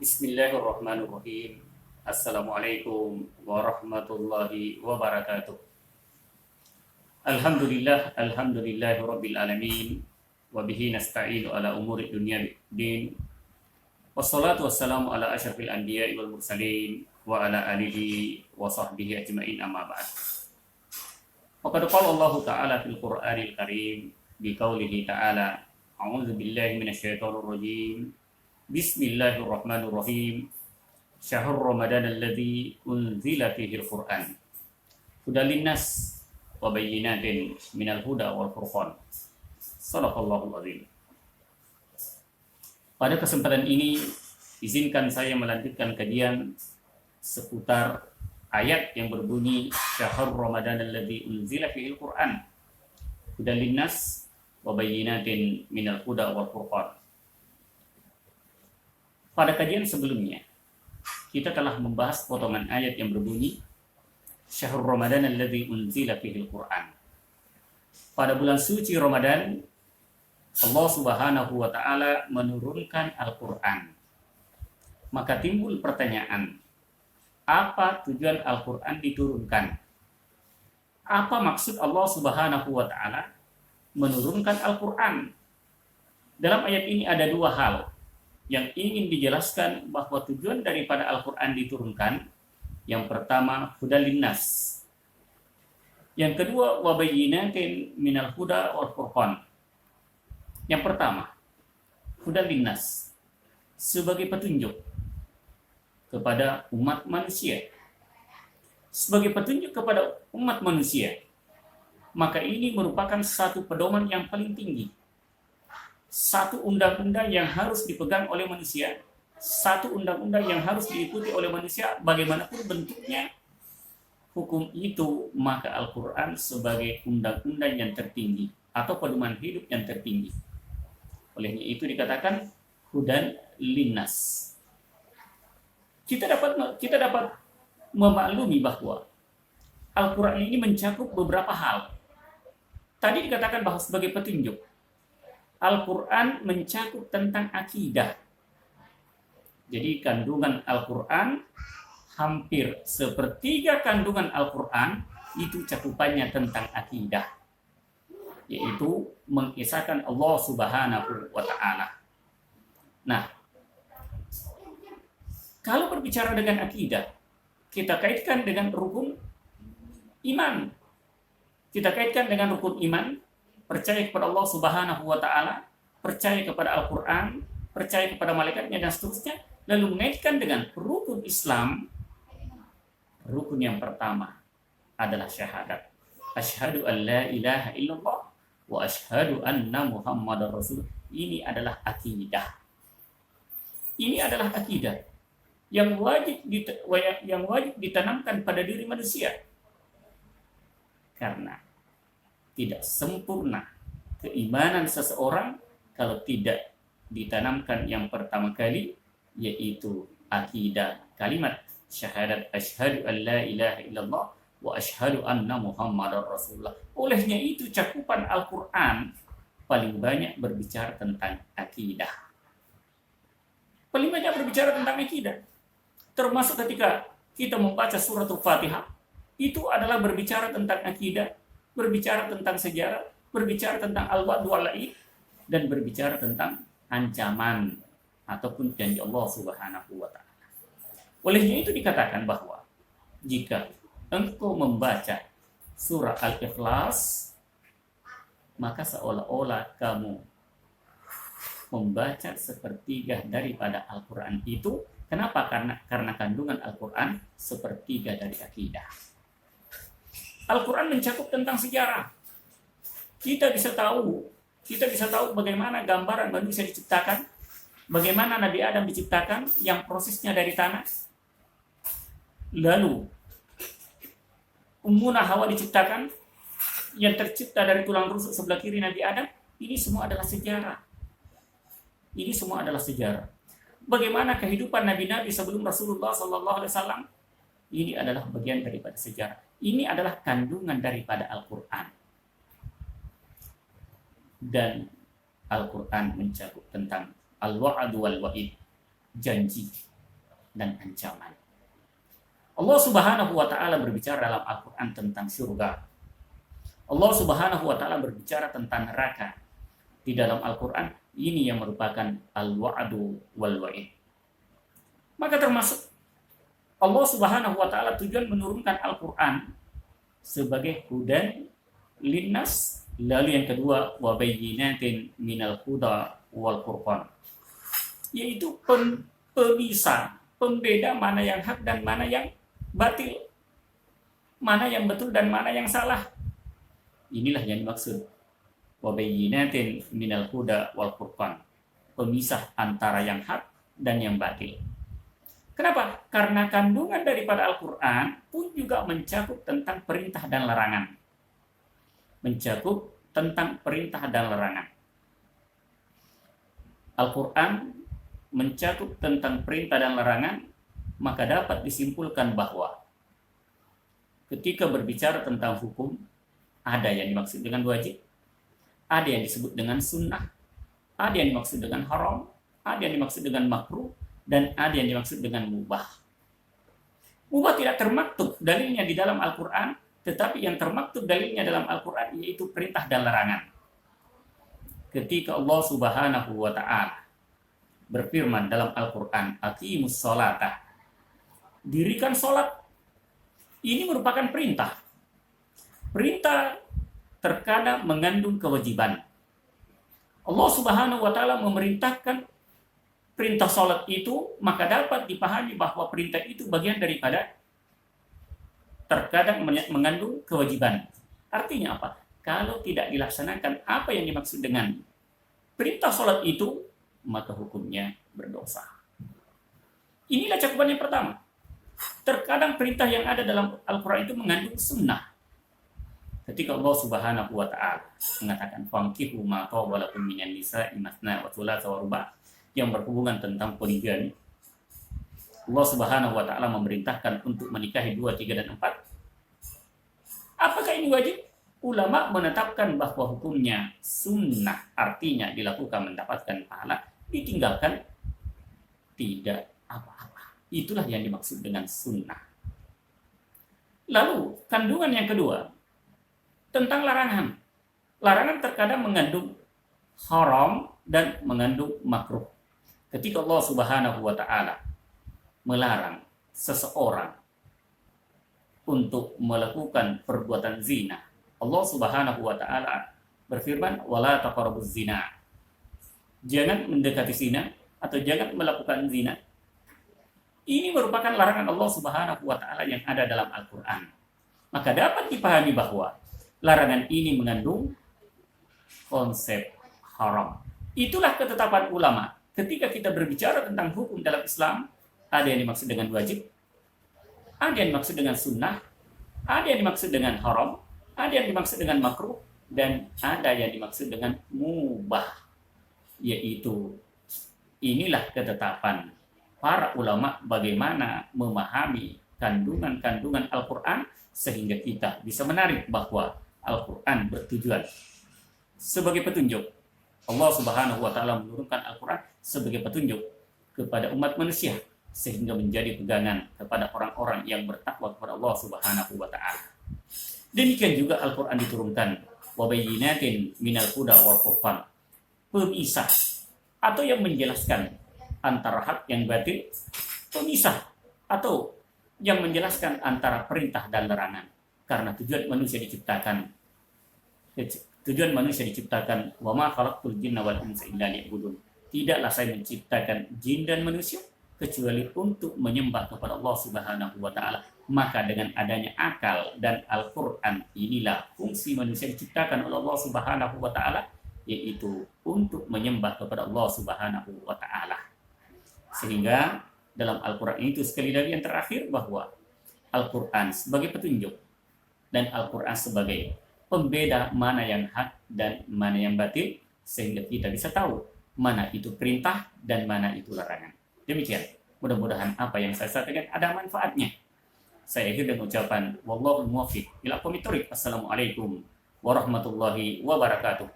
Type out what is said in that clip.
Bismillahirrahmanirrahim. Assalamualaikum warahmatullahi wabarakatuh. Alhamdulillahi rabbil alamin. Wabihi nasta'inu ala umuri dunya din. Wassalatu wassalamu ala asyrafil anbiya'i wal mursalin wa ala alihi wa sahbihi ajma'in, amma ba'd. Faqad qala Allah Ta'ala fil Qur'anil Karim biqaulihi ta'ala, a'udzu billahi minasyaitonir rajim. Bismillahirrahmanirrahim. Syahrul Ramadan alladzi unzila fihi al-Qur'an hudal linnas wa bayyinatin minal huda wal furqan. Shadaqallahul azim. Pada kesempatan ini izinkan saya melanjutkan kajian seputar ayat yang berbunyi Syahrul Ramadan alladzi unzila fihi al-Qur'an hudal linnas wa bayyinatin minal huda wal furqan. Pada kajian sebelumnya, kita telah membahas potongan ayat yang berbunyi Syahrul Ramadan alladzi unzila fihil Qur'an. Pada bulan suci Ramadan, Allah Subhanahu wa taala menurunkan Al-Qur'an. Maka timbul pertanyaan, apa tujuan Al-Qur'an diturunkan? Apa maksud Allah Subhanahu wa taala menurunkan Al-Qur'an? Dalam ayat ini ada dua hal yang ingin dijelaskan bahwa tujuan daripada Al-Quran diturunkan. Yang pertama, hudal linnas. Yang kedua, wabayyinatin minal huda wal furqan. Yang pertama, hudal linnas, sebagai petunjuk kepada umat manusia. Sebagai petunjuk kepada umat manusia, maka ini merupakan satu pedoman yang paling tinggi, satu undang-undang yang harus dipegang oleh manusia, satu undang-undang yang harus diikuti oleh manusia bagaimanapun bentuknya hukum itu. Maka Al-Quran sebagai undang-undang yang tertinggi atau pedoman hidup yang tertinggi. Olehnya itu dikatakan hudan linnas. Kita dapat memaklumi bahwa Al-Quran ini mencakup beberapa hal. Tadi dikatakan bahwa sebagai petunjuk. Al-Quran mencakup tentang akidah. Jadi kandungan Al-Quran, hampir sepertiga kandungan Al-Quran itu cakupannya tentang akidah, yaitu mengisahkan Allah Subhanahu wa ta'ala. Nah, kalau berbicara dengan akidah, kita kaitkan dengan rukun iman. Kita kaitkan dengan rukun iman, percaya kepada Allah Subhanahu wa ta'ala, percaya kepada Al-Quran, percaya kepada malaikatnya dan seterusnya. Lalu mengaitkan dengan rukun Islam. Rukun yang pertama adalah syahadat. Asyhadu an la ilaha illallah wa asyhadu anna Muhammadar Rasul. Ini adalah akidah. Ini adalah akidah yang wajib ditanamkan pada diri manusia. Karena tidak sempurna keimanan seseorang kalau tidak ditanamkan yang pertama kali, yaitu akidah, kalimat syahadat asyhadu an la ilaha illallah wa asyhadu anna Muhammadar Rasulullah. Olehnya itu cakupan Al-Quran paling banyak berbicara tentang akidah. Paling banyak berbicara tentang akidah. Termasuk ketika kita membaca suratul Fatihah, itu adalah berbicara tentang akidah, berbicara tentang sejarah, berbicara tentang al-wa'd wal-wa'id, dan berbicara tentang ancaman ataupun janji Allah Subhanahu wa ta'ala. Olehnya itu dikatakan bahwa jika engkau membaca surah Al-Ikhlas, maka seolah-olah kamu membaca sepertiga daripada Al-Quran itu. Kenapa? Karena kandungan Al-Quran sepertiga dari akidah. Al-Quran mencakup tentang sejarah. Kita bisa tahu bagaimana gambaran manusia diciptakan, bagaimana Nabi Adam diciptakan, yang prosesnya dari tanah. Lalu Ummuna Hawa diciptakan, yang tercipta dari tulang rusuk sebelah kiri Nabi Adam. Ini semua adalah sejarah. Bagaimana kehidupan nabi-nabi sebelum Rasulullah SAW. Ini adalah bagian daripada sejarah. Ini adalah kandungan daripada Al-Quran. Dan Al-Quran mencakup tentang al-wa'd wal-wa'id, janji dan ancaman. Allah Subhanahu wa taala berbicara dalam Al-Qur'an tentang surga. Allah Subhanahu wa taala berbicara tentang neraka. Di dalam Al-Qur'an ini yang merupakan al-wa'du wal wa'id. Maka termasuk Allah Subhanahu wa taala tujuan menurunkan Al-Qur'an sebagai hudan linnas. Lalu yang kedua, wa bayyinatin minal huda wal furqan, yaitu pemisah, pembeda mana yang hak dan mana yang batil, mana yang betul dan mana yang salah. Inilah yang dimaksud wa bayyinatin minal huda wal furqan, pemisah antara yang hak dan yang batil. Kenapa? Karena kandungan daripada Al-Qur'an pun juga mencakup tentang perintah dan larangan. Mencakup tentang perintah dan larangan. Al-Quran mencakup tentang perintah dan larangan, maka dapat disimpulkan bahwa ketika berbicara tentang hukum, ada yang dimaksud dengan wajib, ada yang disebut dengan sunnah, ada yang dimaksud dengan haram, ada yang dimaksud dengan makruh, dan ada yang dimaksud dengan mubah. Mubah tidak termaktub dalilnya di dalam Al-Quran, tetapi yang termaktub dalilnya dalam Al-Quran yaitu perintah dan larangan. Ketika Allah Subhanahu wa ta'ala berfirman dalam Al-Quran, aqimus sholata, dirikan sholat, ini merupakan perintah. Perintah terkadang mengandung kewajiban. Allah Subhanahu wa ta'ala memerintahkan perintah sholat itu, maka dapat dipahami bahwa perintah itu bagian daripada terkadang mengandung kewajiban. Artinya apa? Kalau tidak dilaksanakan apa yang dimaksud dengan perintah sholat itu, maka hukumnya berdosa. Inilah cakupan yang pertama. Terkadang perintah yang ada dalam Al-Quran itu mengandung sunnah. Ketika Allah Subhanahu wa ta'ala mengatakan fankihu ma taba lakum minan nisa'i matsna wa thulatha wa ruba', yang berhubungan tentang poligami, Allah Subhanahu wa ta'ala memerintahkan untuk menikahi 2, 3, dan 4. Apakah ini wajib? Ulama menetapkan bahwa hukumnya sunnah, artinya dilakukan mendapatkan pahala, ditinggalkan tidak apa-apa. Itulah yang dimaksud dengan sunnah. Lalu kandungan yang kedua tentang larangan. Larangan terkadang mengandung haram dan mengandung makruh. Ketika Allah Subhanahu wa ta'ala melarang seseorang untuk melakukan perbuatan zina, Allah Subhanahu wa ta'ala berfirman, wala taqrabuz zina. Jangan mendekati zina atau jangan melakukan zina. Ini merupakan larangan Allah Subhanahu wa ta'ala yang ada dalam Al-Qur'an. Maka dapat dipahami bahwa larangan ini mengandung konsep haram. Itulah ketetapan ulama. Ketika kita berbicara tentang hukum dalam Islam, ada yang dimaksud dengan wajib, ada yang dimaksud dengan sunnah, ada yang dimaksud dengan haram, ada yang dimaksud dengan makruh, dan ada yang dimaksud dengan mubah. Yaitu inilah ketetapan para ulama bagaimana memahami kandungan-kandungan Al-Quran sehingga kita bisa menarik bahwa Al-Quran bertujuan sebagai petunjuk. Allah Subhanahu wa ta'ala menurunkan Al-Quran sebagai petunjuk kepada umat manusia sehingga menjadi pegangan kepada orang-orang yang bertakwa kepada Allah Subhanahu wa ta'ala. Demikian juga Al-Quran diturunkan wa bayyinatin minal huda wal furqan, pemisah atau yang menjelaskan antara hak yang batil, pemisah atau yang menjelaskan antara perintah dan larangan. Karena tujuan manusia diciptakan wa ma khalaqtul jinna wal insa illa liya'budun. Tidaklah saya menciptakan jin dan manusia kecuali untuk menyembah kepada Allah Subhanahu wa ta'ala. Maka dengan adanya akal dan Al-Quran, inilah fungsi manusia diciptakan oleh Allah Subhanahu wa ta'ala, yaitu untuk menyembah kepada Allah Subhanahu wa ta'ala. Sehingga dalam Al-Quran itu sekali lagi yang terakhir bahwa Al-Quran sebagai petunjuk dan Al-Quran sebagai pembeda mana yang hak dan mana yang batil, sehingga kita bisa tahu mana itu perintah dan mana itu larangan. Demikian, mudah-mudahan apa yang saya sampaikan ada manfaatnya. Saya akhir dengan ucapan wallahu muwaffiq ila aqwamit thoriq. Assalamualaikum warahmatullahi wabarakatuh.